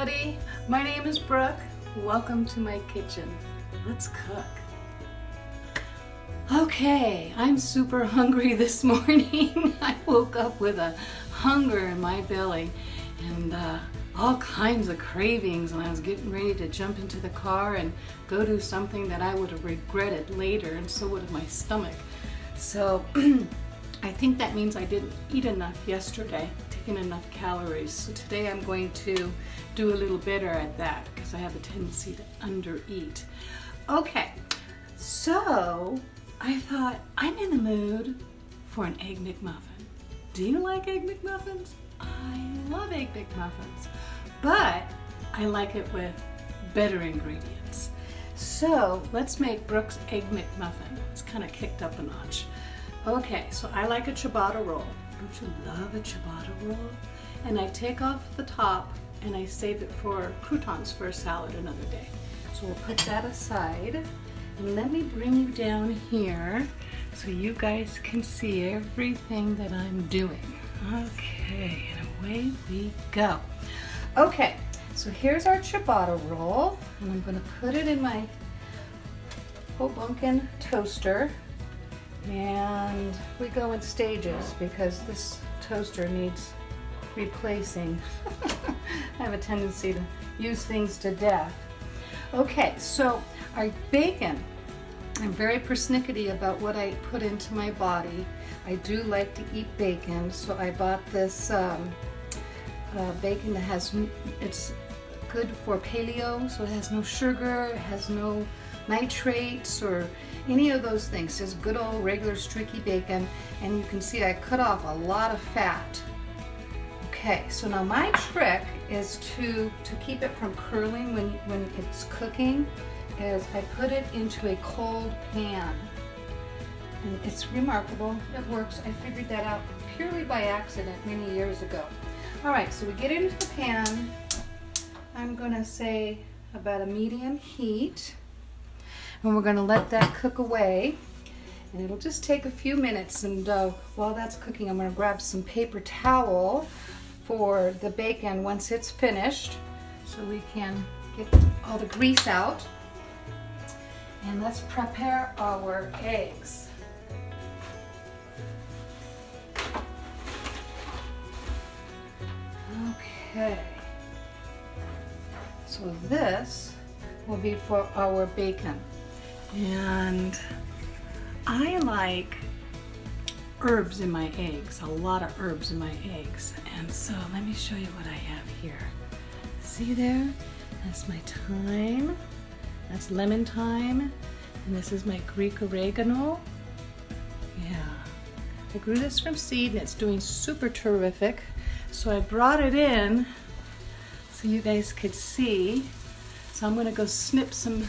everybody. My name is Brooke. Welcome to my kitchen. Let's cook. Okay, I'm super hungry this morning. I woke up with a hunger in my belly and all kinds of cravings, and I was getting ready to jump into the car and go do something that I would have regretted later, and so would have my stomach. So I think that means I didn't eat enough yesterday, taking enough calories. So today I'm going to do a little better at that because I have a tendency to undereat. Okay, so I thought I'm in the mood for an Egg McMuffin. Do you like Egg McMuffins? I love Egg McMuffins, but I like it with better ingredients. So let's make Brooke's Egg McMuffin. It's kind of kicked up a notch. Okay, so I like a ciabatta roll. Don't you love a ciabatta roll? And I take off the top and I save it for croutons for a salad another day. So we'll put that aside. And let me bring you down here so you guys can see everything that I'm doing. Okay, and away we go. Okay, so here's our ciabatta roll, and I'm going to put it in my Hoboken toaster. And we go in stages because this toaster needs replacing. I have a tendency to use things to death. Okay, so our bacon, I'm very persnickety about what I put into my body. I do like to eat bacon, so I bought this bacon that it's good for paleo, so it has no sugar, it has no nitrates or any of those things. Just good old regular streaky bacon, and you can see I cut off a lot of fat. Okay, so now my trick is to keep it from curling when it's cooking is I put it into a cold pan. And it's remarkable, it works. I figured that out purely by accident many years ago. All right, so we get it into the pan. I'm gonna say about a medium heat. And we're going to let that cook away, and it'll just take a few minutes. And while that's cooking, I'm going to grab some paper towel for the bacon once it's finished, so we can get all the grease out. And let's prepare our eggs. Okay, so this will be for our bacon. And I like herbs in my eggs, a lot of herbs in my eggs. And so let me show you what I have here. See there? That's my thyme, that's lemon thyme, and this is my Greek oregano. Yeah, I grew this from seed and it's doing super terrific. So I brought it in so you guys could see. So I'm gonna go snip some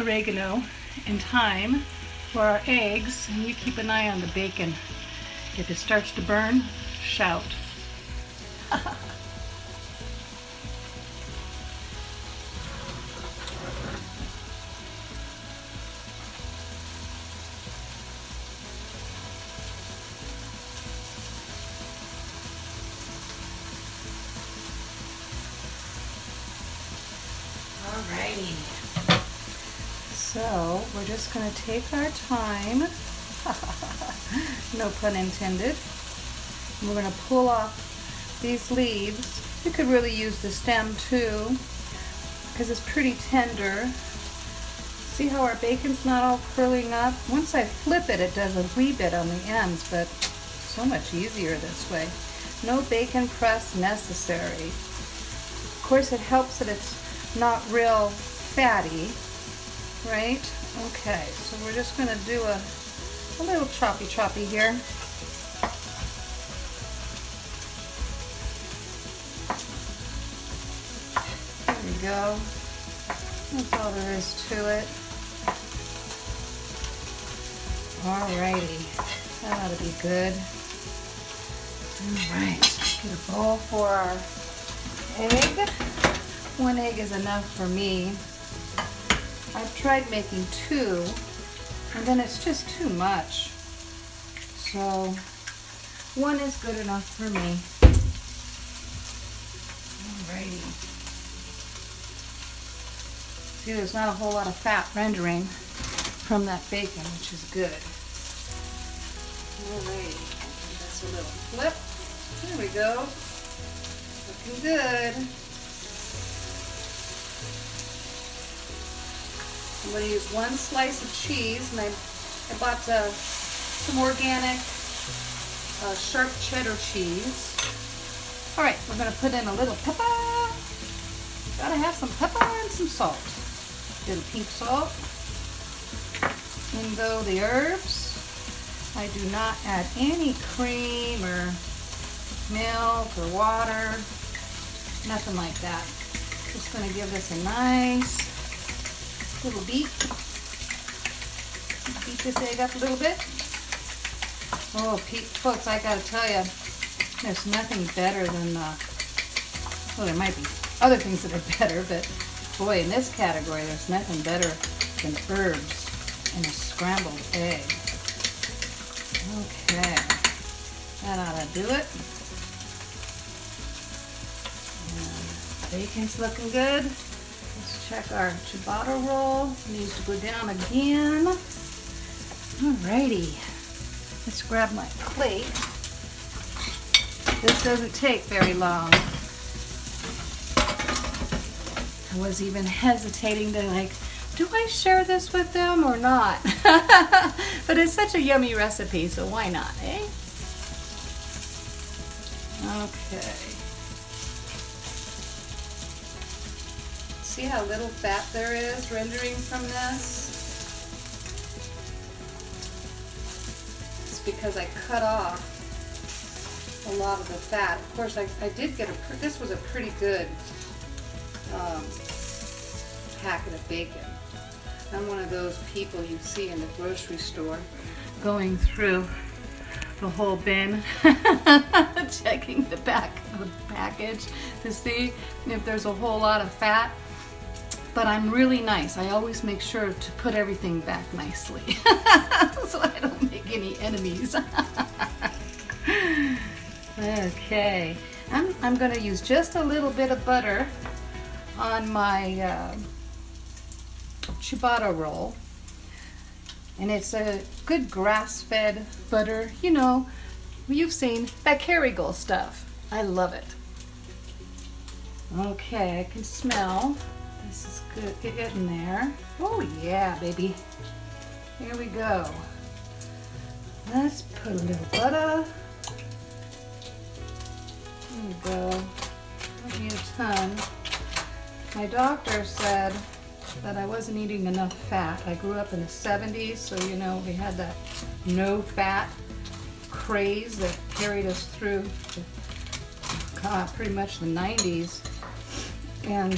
oregano and thyme for our eggs, and you keep an eye on the bacon. If it starts to burn, shout. Alrighty. So we're just going to take our time, no pun intended, and we're going to pull off these leaves. You could really use the stem too, because it's pretty tender. See how our bacon's not all curling up? Once I flip it, it does a wee bit on the ends, but so much easier this way. No bacon press necessary. Of course, it helps that it's not real fatty. Right? Okay, so we're just going to do a little choppy here. There we go. That's all there is to it. Alrighty, that ought to be good. Alright, get a bowl for our egg. One egg is enough for me. I've tried making two, and then it's just too much. So one is good enough for me. Alrighty. See, there's not a whole lot of fat rendering from that bacon, which is good. Alrighty, that's a little flip. There we go. Looking good. I'm going to use 1 slice of cheese, and I bought some organic sharp cheddar cheese. All right, we're going to put in a little pepper. Gotta have some pepper and some salt. A little pink salt. And go the herbs. I do not add any cream or milk or water, nothing like that. Just going to give this a nice little beat. Beat this egg up a little bit. Oh, folks, I gotta tell you, there's nothing better than, well, there might be other things that are better, but boy, in this category, there's nothing better than herbs and a scrambled egg. Okay, that ought to do it. And bacon's looking good. Let's check our ciabatta roll. It needs to go down again. Alrighty, let's grab my plate. This doesn't take very long. I was even hesitating to do I share this with them or not? But it's such a yummy recipe, so why not, eh? Okay. See how little fat there is rendering from this? It's because I cut off a lot of the fat. Of course, I did get this was a pretty good packet of bacon. I'm one of those people you see in the grocery store going through the whole bin, checking the back of the package to see if there's a whole lot of fat. But I'm really nice. I always make sure to put everything back nicely so I don't make any enemies. Okay, I'm going to use just a little bit of butter on my ciabatta roll, and it's a good grass-fed butter. You know, you've seen that Kerrygold stuff. I love it. Okay, I can smell. This is good. Get it in there. Oh yeah, baby. Here we go. Let's put a little butter. There we go. Don't need a ton. My doctor said that I wasn't eating enough fat. I grew up in the 70s, so you know, we had that no fat craze that carried us through pretty much the 90s. And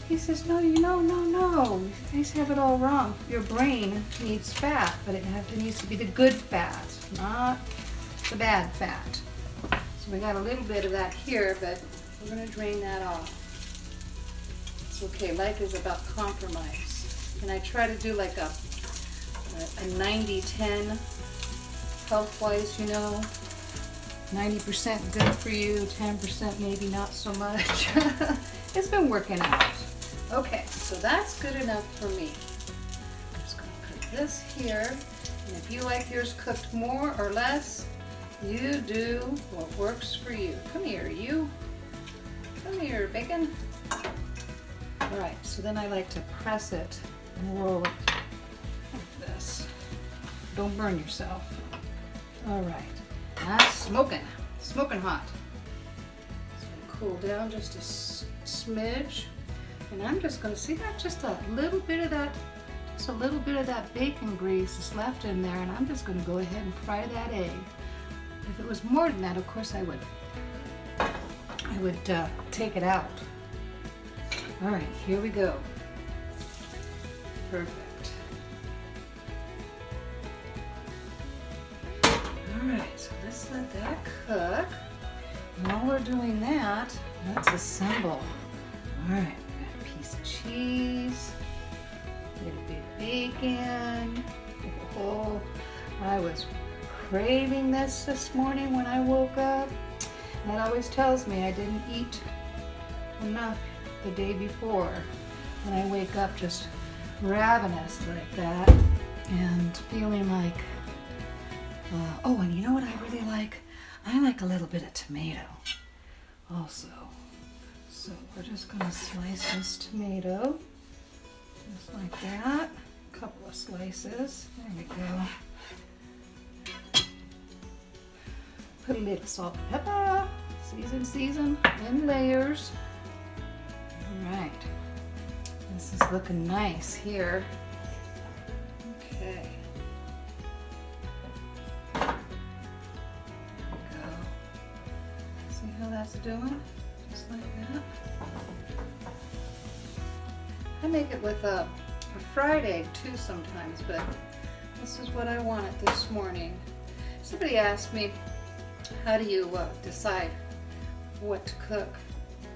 he says, no, no. You guys have it all wrong. Your brain needs fat, but it needs to be the good fat, not the bad fat. So we got a little bit of that here, but we're going to drain that off. It's okay. Life is about compromise. And I try to do like a 90-10 health-wise, you know. 90% good for you, 10% maybe not so much. It's been working out. Okay, so that's good enough for me. I'm just going to put this here. And if you like yours cooked more or less, you do what works for you. Come here, you. Come here, bacon. All right, so then I like to press it and roll it like this. Don't burn yourself. All right, that's smoking hot. So cool down just a smidge. And I'm just going to see that just a little bit of that bacon grease is left in there, and I'm just going to go ahead and fry that egg. If it was more than that, of course I would take it out. All right, here we go. Perfect. All right, so let's let that cook. While we're doing that, let's assemble. All right. Piece of cheese, a little bit of bacon. Oh, I was craving this morning when I woke up. That always tells me I didn't eat enough the day before. When I wake up just ravenous like that and feeling like, oh, and you know what I really like? I like a little bit of tomato also. So we're just going to slice this tomato just like that. A couple of slices. There we go. Put a little salt and pepper. Season in layers. All right. This is looking nice here. Okay. There we go. See how that's doing? Just like that. I make it with a fried egg too sometimes, but this is what I wanted this morning. Somebody asked me, how do you decide what to cook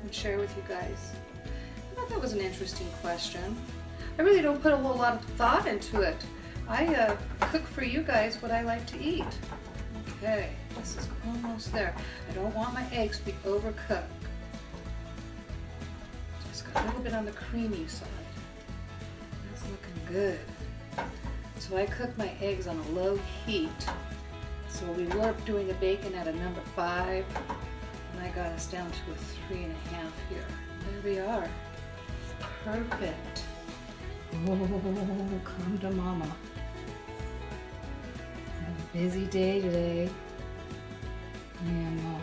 and share with you guys? I thought that was an interesting question. I really don't put a whole lot of thought into it. I cook for you guys what I like to eat. Okay, this is almost there. I don't want my eggs to be overcooked. Just got a little bit on the creamy side. That's looking good. So I cook my eggs on a low heat. So we were doing the bacon at a number 5, and I got us down to a 3.5 here. There we are. Perfect. Oh, come to mama. I have a busy day today. I am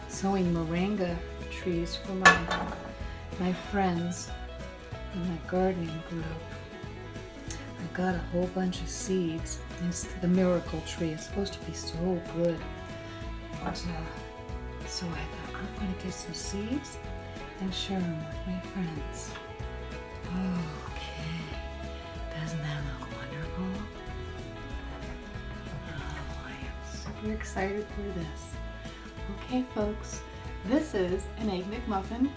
sowing moringa trees for my friends in my gardening group. I got a whole bunch of seeds. It's the miracle tree. It's supposed to be so good. And, so I thought, I'm going to get some seeds and share them with my friends. Okay. Doesn't that look wonderful? Oh, I am super excited for this. Okay, folks. This is an Egg McMuffin,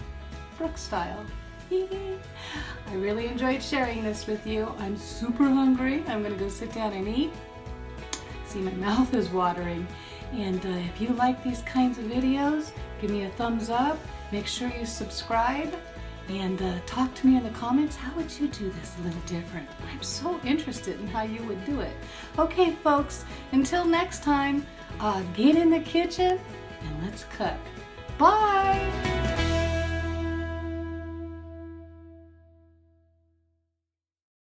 Brooke style. I really enjoyed sharing this with you. I'm super hungry. I'm going to go sit down and eat. See, my mouth is watering. And if you like these kinds of videos, give me a thumbs up. Make sure you subscribe and talk to me in the comments. How would you do this a little different? I'm so interested in how you would do it. Okay, folks, until next time, get in the kitchen and let's cook. Bye!